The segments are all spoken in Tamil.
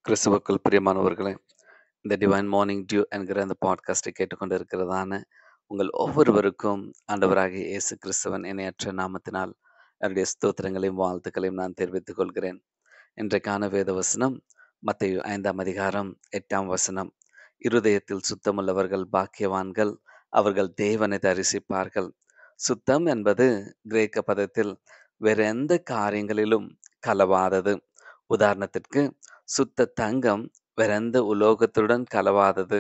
கிறிஸ்துவுக்குள் பிரியமானவர்களே, இந்த டிவைன் மார்னிங் டியூ என்கிற அந்த பாட்காஸ்ட்டை கேட்டுக்கொண்டு இருக்கிறதான உங்கள் ஒவ்வொருவருக்கும் ஆண்டவராகிய இயேசு கிறிஸ்துவின் இணையற்ற நாமத்தினால் என்னுடைய ஸ்தோத்திரங்களையும் வாழ்த்துக்களையும் நான் தெரிவித்துக் கொள்கிறேன். இன்றைக்கான வேத வசனம் மத்தேயு 5ஆம் அதிகாரம் 8ஆம் வசனம். இருதயத்தில் சுத்தமுள்ளவர்கள் பாக்கியவான்கள், அவர்கள் தேவனை தரிசிப்பார்கள். சுத்தம் என்பது கிரேக்க பதத்தில் வேற எந்த காரியங்களிலும் கலவாதது. உதாரணத்திற்கு, சுத்த தங்கம் வேறெந்த உலோகத்துடன் கலவாதது.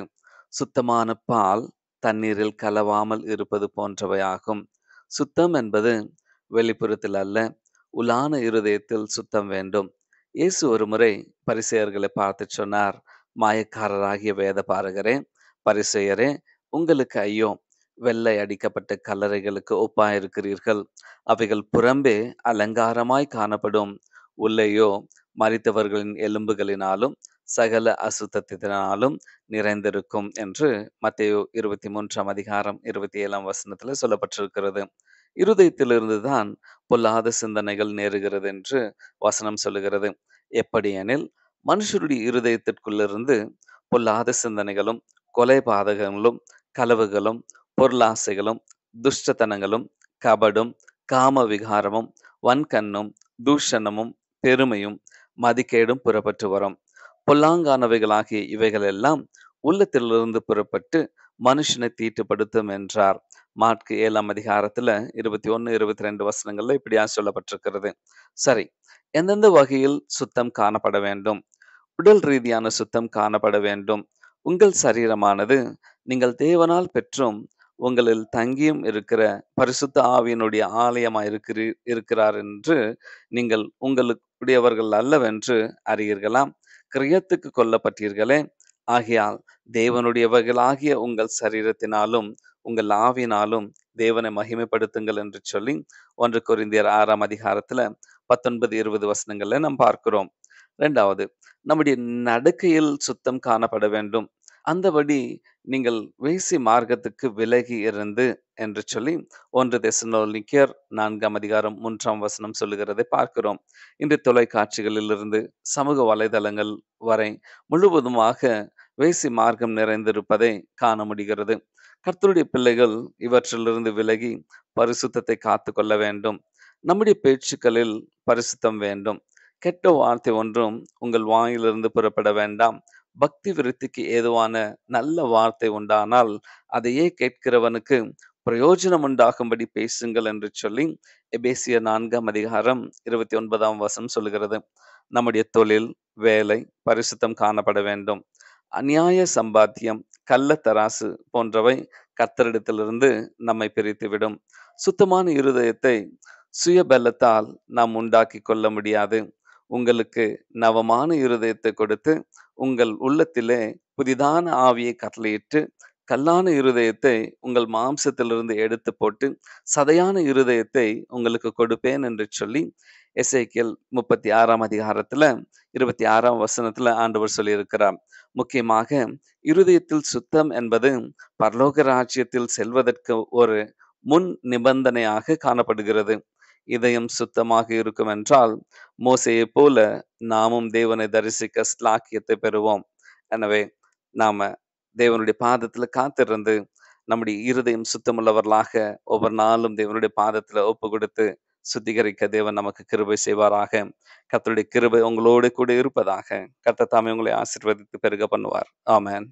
சுத்தமான பால் தண்ணீரில் கலவாமல் இருப்பது போன்றவையாகும். சுத்தம் என்பது வெளிப்புறத்தில் அல்ல, உளான இருதயத்தில் சுத்தம் வேண்டும். இயேசு ஒருமுறை பரிசேயர்களை பார்த்து சொன்னார், மாயக்காரராகிய வேத பாரகரே, பரிசேயரே, உங்களுக்கு ஐயோ! வெள்ளை அடிக்கப்பட்ட கல்லறைகளுக்கு ஒப்பாயிருக்கிறீர்கள். அவைகள் புறம்பே அலங்காரமாய் காணப்படும், உள்ளேயோ மரித்தவர்களின் எலும்புகளினாலும் சகல அசுத்தத்தினாலும் நிறைந்திருக்கும் என்று மத்தேயு 23ஆம் அதிகாரம் 27ஆம் வசனத்துல சொல்லப்பட்டிருக்கிறது. இருதயத்திலிருந்து தான் பொல்லாத சிந்தனைகள் நேருகிறது என்று வசனம் சொல்லுகிறது. எப்படியெனில், மனுஷருடைய இருதயத்திற்குள்ளிருந்து பொல்லாத சிந்தனைகளும், கொலைபாதகங்களும், களவுகளும், பொருளாசைகளும், துஷ்டத்தனங்களும், கபடும், காம விகாரமும், வன்கண்ணும், தூஷணமும், பெருமையும், மதிகேடும் புறப்பட்டு வரும். பொல்லாங்கானவைகளாகிய இவைகளெல்லாம் உள்ளத்திலிருந்து புறப்பட்டு மனுஷனை தீட்டுப்படுத்தும் என்றார். மாற்கு 7ஆம் அதிகாரத்துல 21, 22 வசனங்கள்ல இப்படியா சொல்லப்பட்டிருக்கிறது. சரி, எந்தெந்த வகையில் சுத்தம் காணப்பட வேண்டும்? உடல் ரீதியான சுத்தம் காணப்பட வேண்டும். உங்கள் சரீரமானது நீங்கள் தேவனால் பெற்றும் உங்களில் தங்கியும் இருக்கிற பரிசுத்த ஆவியினுடைய ஆலயமாய் இருக்கிறார் என்று நீங்கள் உங்களுடையவர்கள் அல்லவென்று அறியீர்களாம். கிரியத்துக்கு கொல்லப்பட்டீர்களே, ஆகையால் தேவனுடையவர்களாகிய உங்கள் சரீரத்தினாலும் உங்கள் ஆவியினாலும் தேவனை மகிமைப்படுத்துங்கள் என்று சொல்லி 1 கொரிந்தியர் 6ஆம் அதிகாரத்துல 19, 20 வசனங்கள்ல நாம் பார்க்கிறோம். இரண்டாவது, நம்முடைய நடக்கையில் சுத்தம் காணப்பட வேண்டும். அந்தபடி நீங்கள் வேசி மார்க்கத்துக்கு விலகி இருந்து என்று சொல்லி 1 தெசலோனிக்கேயர் 4ஆம் அதிகாரம் 3ஆம் வசனம் சொல்லுகிறதை பார்க்கிறோம். இன்று தொலைக்காட்சிகளிலிருந்து சமூக வலைதளங்கள் வரை முழுவதுமாக வேசி மார்க்கம் நிறைந்திருப்பதை காண முடிகிறது. கர்த்தருடைய பிள்ளைகள் இவற்றிலிருந்து விலகி பரிசுத்தத்தை காத்து கொள்ள வேண்டும். நம்முடைய பேச்சுக்களில் பரிசுத்தம் வேண்டும். கெட்ட வார்த்தை ஒன்றும் உங்கள் வாயிலிருந்து புறப்பட வேண்டாம். பக்தி விருத்திக்கு ஏதுவான நல்ல வார்த்தை உண்டானால் அதையே கேட்கிறவனுக்கு பிரயோஜனம் உண்டாகும்படி பேசுங்கள் என்று சொல்லி எபேசியர் 4ஆம் அதிகாரம் 29ஆம் வசனம் சொல்லுகிறது. நம்முடைய தொழில், வேலை பரிசுத்தம் காணப்பட வேண்டும். அநியாய சம்பாத்தியம், கள்ளத்தராசு போன்றவை கர்த்தரிடத்திலிருந்து நம்மை பிரித்துவிடும். சுத்தமான இருதயத்தை சுயபலத்தால் நாம் உண்டாக்கி கொள்ள முடியாது. உங்களுக்கு நவமான இருதயத்தை கொடுத்து உங்கள் உள்ளத்திலே புதிதான ஆவியை கட்டளையிட்டு, கல்லான இருதயத்தை உங்கள் மாம்சத்திலிருந்து எடுத்து போட்டு சதையான இருதயத்தை உங்களுக்கு கொடுப்பேன் என்று சொல்லி எசேக்கியேல் 36ஆம் அதிகாரத்துல 26ஆம் வசனத்துல ஆண்டவர் சொல்லியிருக்கிறார். முக்கியமாக இருதயத்தில் சுத்தம் என்பது பரலோக ராஜ்யத்தில் செல்வதற்கு ஒரு முன் நிபந்தனையாக காணப்படுகிறது. இதயம் சுத்தமாக இருக்கும் என்றால் மோசேயை போல நாமும் தேவனை தரிசிக்க ஸ்லாக்கியத்தை பெறுவோம். எனவே நாம தேவனுடைய பாதத்துல காத்திருந்து நம்முடைய இருதயம் சுத்தமுள்ளவர்களாக ஒவ்வொரு நாளும் தேவனுடைய பாதத்துல ஒப்பு கொடுத்து சுத்திகரிக்க தேவன் நமக்கு கிருபை செய்வாராக. கர்த்தருடைய கிருபை உங்களோடு கூட இருப்பதாக. கர்த்தர் தாமே உங்களை ஆசீர்வதித்து பெருக பண்ணுவார். ஆமென்.